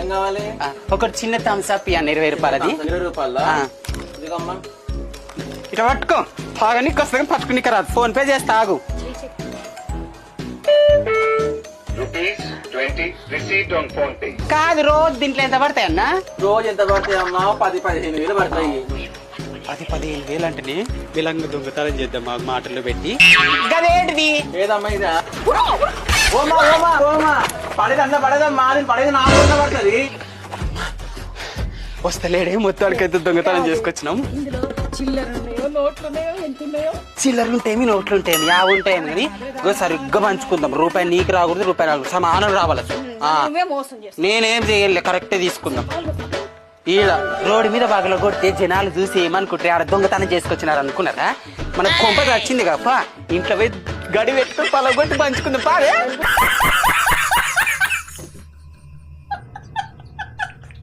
ఏం కావాలి? ఒకటి చిన్న థమ్స్ అప్ ఇవ్వండి 20 రూపాయలది. 20 రూపాయల ఇదిగమ్మా. ఇట్లా పట్టుకో తాగనికి వస్తాం పట్టుకుని రాదు. ఫోన్ పే చేస్తా ఆగు. కాదు రోజు దీంట్లో ఎంత పడతాయి అన్న? రోజు ఎంత పడతాయి అమ్మా? 10-15 వేలు పడతాయి. 10-15 వేలు అంటే విలంగ దొంగతనం చేద్దాం మాకు మాటల్లో పెట్టి. గదేంటిది? ఏదమ్మా ఇదా? ఓమా ఓమా ఓమా పడేది అన్న పడేదమ్మా. నేను పడేది నాకు పడుతుంది. వస్తలేడే మొత్తానికి అయితే దొంగతనం చేసుకొచ్చినాం. చిల్లర ఉంటాయి నోట్లు ఉంటాయి యాభై ఉంటాయి కానీ సరిగ్గా పంచుకుందాం. రూపాయి నీకు రాకూడదు, రూపాయి రాకూడదు, సమానం రావాలి. నేనేం చేయలే, కరెక్టే తీసుకుందాం. ఈడ రోడ్డు మీద బాగా కొడితే జనాలు చూసి ఏమనుకుంటే ఆడ దొంగతనం చేసుకొచ్చినారు అనుకున్నారా? మనకు కొంప వచ్చింది కాప ఇంట్లో పోయి గడి పెట్టుకుని పలగొట్టి పంచుకుందాం పాడే.